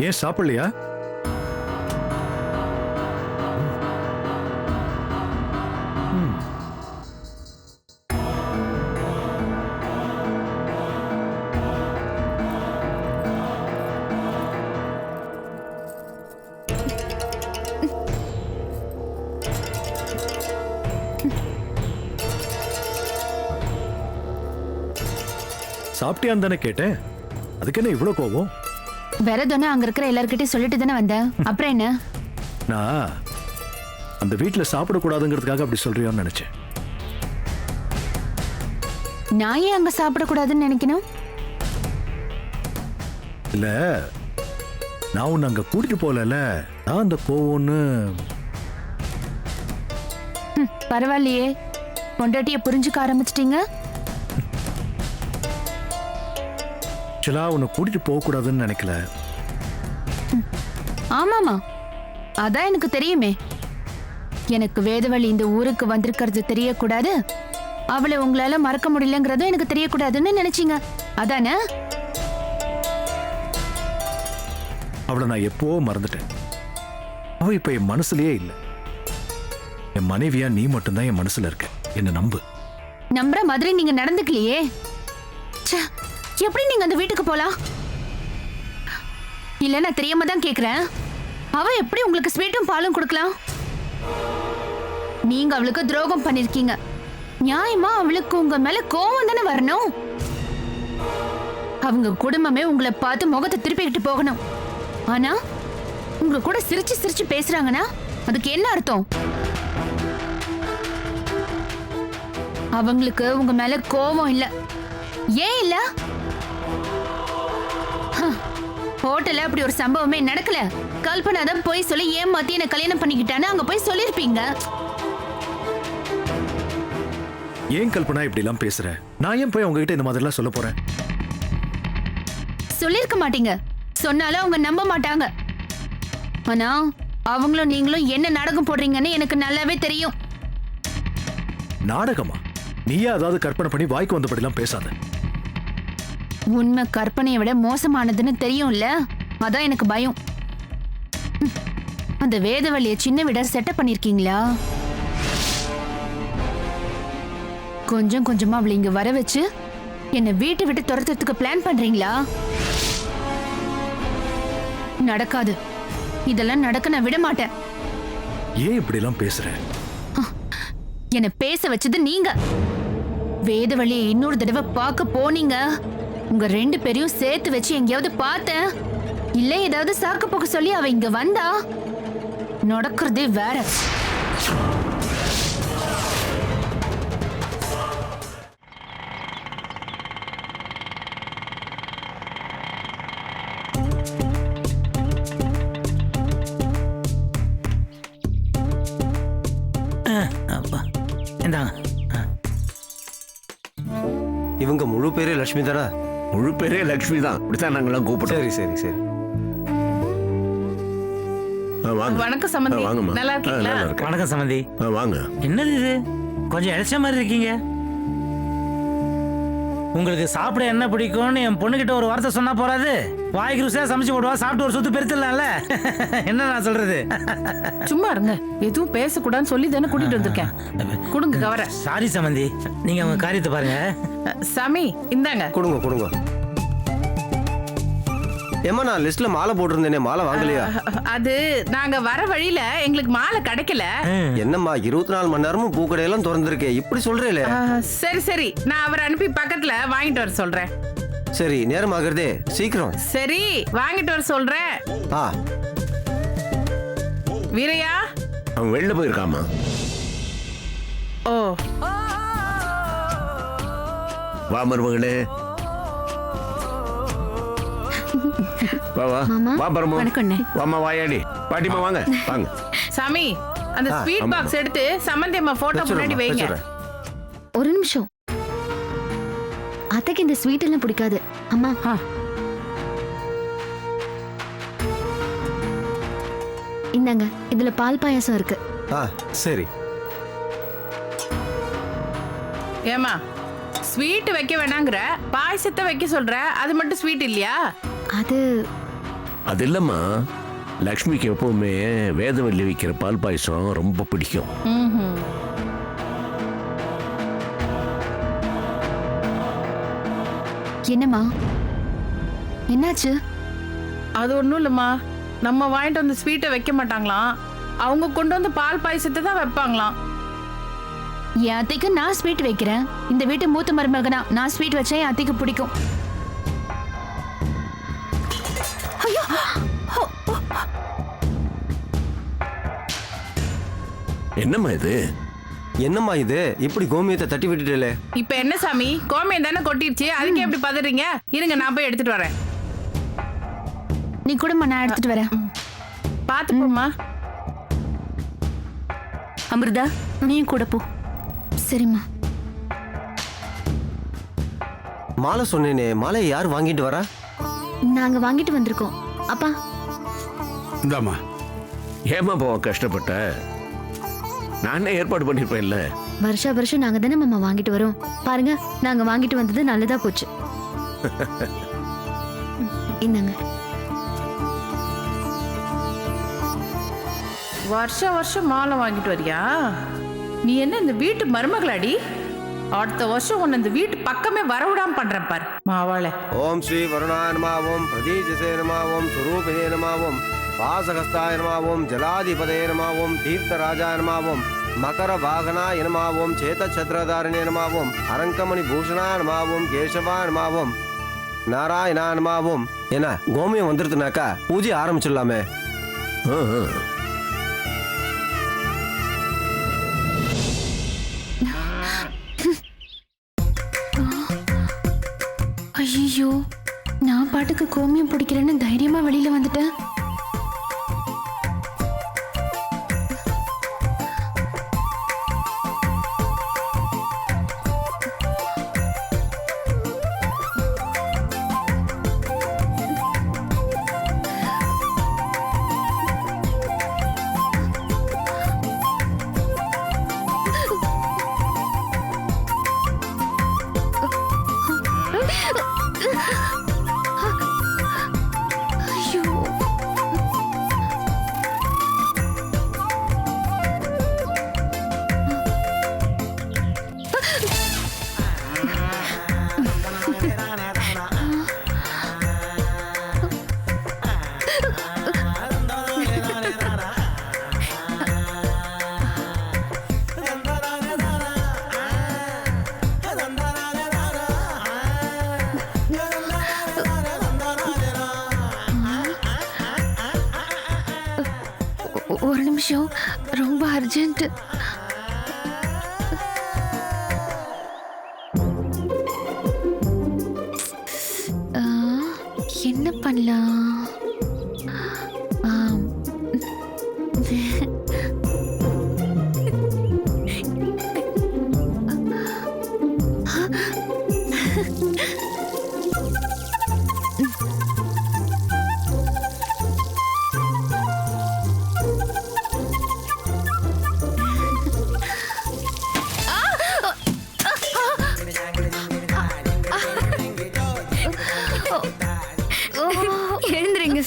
ஏன் சாப்பிடலையா? சாப்பிட்டியான்னு தானே கேட்டேன். அதுக்கு என்ன இவ்வளவு கோபம்? வேற தானே அங்க இருக்கிற எல்லார்கிட்டயும் சொல்லிட்டு தானே வந்தேன். அப்புறம் என்ன? நான் அந்த வீட்டுல சாப்பிடக்கூடாதுங்கிறதுக்காக அப்படி சொல்றியோன்னு நினைச்சேன். நான் ஏன் அங்க சாப்பிடக்கூடாதுன்னு நினைக்கணும்? இல்ல, நான் உன்னை அங்க கூட்டிட்டு போகல, நான் அந்த கோவம்னு. பரவாயில்லையே, பொண்டாட்டிய புரிஞ்சுக்க ஆரம்பிச்சிட்டீங்க. உன்னை கூட்டிட்டு போக கூடாதுன்னு நினைக்கல. ஆமாமா, அதான் எனக்கு தெரியுமே. எனக்கு வேதவழி இந்த ஊருக்கு வந்திருக்கிறது தெரியக்கூடாது, அவளை உங்களால மறக்க முடியலங்கிறதும் எனக்கு தெரியக்கூடாதுன்னு நினைச்சீங்க, அதானே? அவளை நான் எப்போ மறந்துட்டேன். அவ இப்ப என் மனசுலயே இல்ல. என் மனைவியா நீ மட்டும்தான் என் மனசுல இருக்க. என்ன நம்பு. நம்புற மாதிரி நீங்க நடந்துக்கலையே. எப்படி நீங்க அந்த வீட்டுக்கு போலாம்? இல்ல, நான் தெரியாம தான் கேக்குறேன். அவ எப்படி உங்களுக்கு ஸ்வீட்டும் பாலும் கொடுக்கலாம்? நீங்க அவளுக்கு துரோகம் பண்ணிருக்கீங்க. நியாயமா அவளுக்கு உங்க மேல கோவம் தானே வரணும். அவங்க குடும்பமே உங்களை பார்த்து முகத்தை திருப்பிக்கிட்டு போகணும். ஆனா உங்க கூட சிரிச்சு சிரிச்சு பேசுறாங்கன்னா அதுக்கு என்ன அர்த்தம்? அவங்களுக்கு உங்க மேல கோவம் இல்ல. ஏன் இல்ல? ஹோட்டல்ல அப்படி ஒரு சம்பவமே நடக்கல. கல்பனா தான் போய் சொல்லி ஏமாத்தி என்ன கல்யாணம் பண்ணிக்கிட்டான்னு அங்க போய் சொல்லிருப்பீங்க. ஏன் கல்பனா இப்படி எல்லாம் பேசுற? நான் ஏன் போய் உங்ககிட்ட இந்த மாதிரி எல்லாம் சொல்ல போறேன்? சொல்லிருக்க மாட்டீங்க. சொன்னாலும் அவங்க நம்ப மாட்டாங்க. ஆனா அவங்களும் நீங்களும் என்ன நாடகம் போடுறீங்கன்னு எனக்கு நல்லாவே தெரியும். நாடகமா? நீயா அதாவது கற்பனை பண்ணி வாய்க்கு வந்தபடி எல்லாம் பேசாத. உண்மை கற்பனையை விட மோசமானதுன்னு தெரியும்ல, அதான் எனக்கு பயம். அந்த வேதவழிய சின்ன விட செட்டப் பண்ணிருக்கீங்களா? கொஞ்சம் கொஞ்சமா அவளை இங்க வர வச்சு என்னை வீட்டை விட்டு துரத்துறதுக்கு பிளான் பண்றீங்களா? நடக்காது. இதெல்லாம் நடக்க நான் விட மாட்டேன். ஏன் இப்படி எல்லாம் பேசுற? என்னை பேச வச்சது நீங்க. வேதவழியை இன்னொரு தடவை பார்க்க போனீங்க, உங்க ரெண்டு பேரையும் சேர்த்து வச்சு எங்கேயாவது பார்த்தேன். இல்ல ஏதாவது சாக்கு போக்க சொல்லி அவ இங்க வந்தா நடக்கிறதே வேற. இவங்க முழு பேரே லட்சுமி தானே? முழு பேரே லட்சுமி தான். இப்படித்தான் நாங்கெல்லாம் கூப்பிடுறோம். சரி சரி சரி. வாங்க. வணக்கம் சம்பந்தி. வாங்கம்மா. நல்லா இருக்கீங்களா? நல்லா இருக்கேன். வணக்கம் சம்பந்தி. வாங்க. என்னது இது, கொஞ்சம் இழைச்ச மாதிரி இருக்கீங்க. உங்களுக்கு சாப்பிட என்ன பிடிக்கும்னு என் பொண்ணுகிட்ட ஒரு வார்த்தை சொன்னா போறாது? வாய்க்கு ருசியா சமைச்சு போடுவா, சாப்பிட்டு ஒரு சொத்து பெருத்துலாம்ல. என்ன நான் சொல்றது? சும்மா இருங்க, எதுவும் பேசக்கூடாதுன்னு சொல்லி தானே கூட்டிட்டு வந்திருக்கேன். கொடுங்க கவர. சாரி சம்பந்தி, நீங்க அவங்க காரியத்தை பாருங்க. சாமி இந்தாங்க. கொடுங்க கொடுங்க. ஏமா நான் லிஸ்ட்ல மாலை போட்டிருந்தேனே, மாலை வாங்கலையா? அது நாங்க வர வழியில எங்களுக்கு மாலை கிடைக்கல. என்னம்மா 24 மணி நேரமும் பூக்கடையெல்லாம் திறந்துருக்கே, இப்படி சொல்றேல? சரி சரி, நான் அவரை அனுப்பி பக்கத்துல வாங்கிட்டு வர சொல்றேன். சரி, நேரம் ஆகுறதே, சீக்கிரம். சரி, வாங்கிட்டு வர சொல்றேன். வீரையா அவன் வெளில போயிருக்காமா? ஓ, வா மருமகளே. வா வா வா பரமு. வாமா வாயாடி. பாட்டிமா வாங்க வாங்க. சாமி அந்த ஸ்வீட் பாக்ஸ் எடுத்து சம்பந்தி அம்மா போட்டோ முன்னாடி வைங்க. ஒரு நிமிஷம். அத்தைக்கு இந்த ஸ்வீட் எல்லாம் பிடிக்காது அம்மா. இந்தாங்க, இதுல பால் பாயாசம் இருக்கு. சரி. ஏமா ஸ்வீட் வைக்க வேணாங்கிற, பாயசத்தை வைக்க சொல்ற, அது மட்டும் ஸ்வீட் இல்லையா? அது அது இல்லம்மா, லக்ஷ்மிக்கு எப்பவுமே வேதவல்லி வைக்கிற பால் பாயசம் ரொம்ப பிடிக்கும். ம்ஹும். என்னம்மா என்னாச்சு? அது ஒண்ணும் இல்லம்மா, நம்ம வாங்கிட்டு வந்து ஸ்வீட்டை வைக்க மாட்டாங்களாம், அவங்க கொண்டு வந்து பால் பாயசத்தை தான் வைப்பாங்களாம். என் அத்தைக்கு நான் ஸ்வீட் வைக்கிறேன். இந்த வீட்டு மூத்த மருமகனா நான் ஸ்வீட் வச்சா என் அத்தைக்கு பிடிக்கும். என்னம்மா இது? என்னம்மா இது இப்படி கோமியத்தை தட்டி விட்டுட்டே? இப்ப என்ன சாமி, கோமியம் தானே கொட்டிடுச்சு, அதுக்கு எப்படி பதறீங்க? இருங்க நான் போய் எடுத்துட்டு வரேன். நீ கூடமா, நான் எடுத்துட்டு வரேன். பாத்து போமா. அமிர்தா நீயும் கூட போ. சரிம்மா. மாலை சொன்னேனே, மாலையை யார் வாங்கிட்டு வரா? நாங்க வாங்கிட்டு வந்திருக்கோம். அப்பா இந்தாம்மா. ஏமா போவ கஷ்டப்பட்ட? நானே ஏற்பாடு பண்ணிருப்பேன்ல. வருஷா வருஷம் நாங்க தானே மாமா வாங்கிட்டு வரோம். பாருங்க, நாங்க வாங்கிட்டு வந்தது நல்லதா போச்சு. இந்தாங்க. வருஷம் வருஷம் மாலை வாங்கிட்டு வரியா? நீ என்ன இந்த வீட்டு மருமகளாடி? அடுத்த வருஷம் உன்னை இந்த வீட்டு பக்கமே வரவிடாம பண்றேன் பாரு மாவாளை. ஓம் ஸ்ரீ வருணாய நம, ஓம் பிரதீஜசே நம, ஓம் சுரூபினே நம, ஓம் வாசகஸ்தாய நம, ஓம் ஜலாதிபதே நம, ஓம் தீர்த்தராஜாய நம, ஓம் மகர வாகனாய நம, ஓம் சேதச்சத்ரதாரிணே நம, ஓம் அரங்கமணி பூஷணாய நம, ஓம் கேசவாய நம, ஓம் நாராயணா நம, ஓம். என்ன கோமியம் வந்துருதுனாக்கா பூஜை ஆரம்பிச்சிடலாமே. ஐயோ, நான் பாட்டுக்கு கோமியம் பிடிக்கிறேன்னு தைரியமா வெளியில வந்துட்டேன். ஐயோ, ஒரு நிமிஷம், ரொம்ப அர்ஜென்ட். என்ன பண்ணலாம்? எழுந்துறீங்க.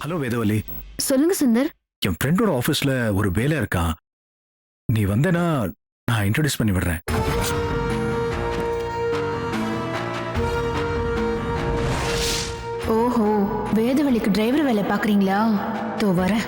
ஹலோ வேதவல்லி. சொல்லுங்க சுந்தர். என் ஃப்ரெண்டோட ஆபீஸ்ல ஒரு வேலை இருக்கான். நீ வந்தேன்னா நான் இன்ட்ரோடியூஸ் பண்ணி விடுறேன். ஓஹோ, வேதவழிக்கு டிரைவர் வேலை பாக்குறீங்களா? தோ வரேன்.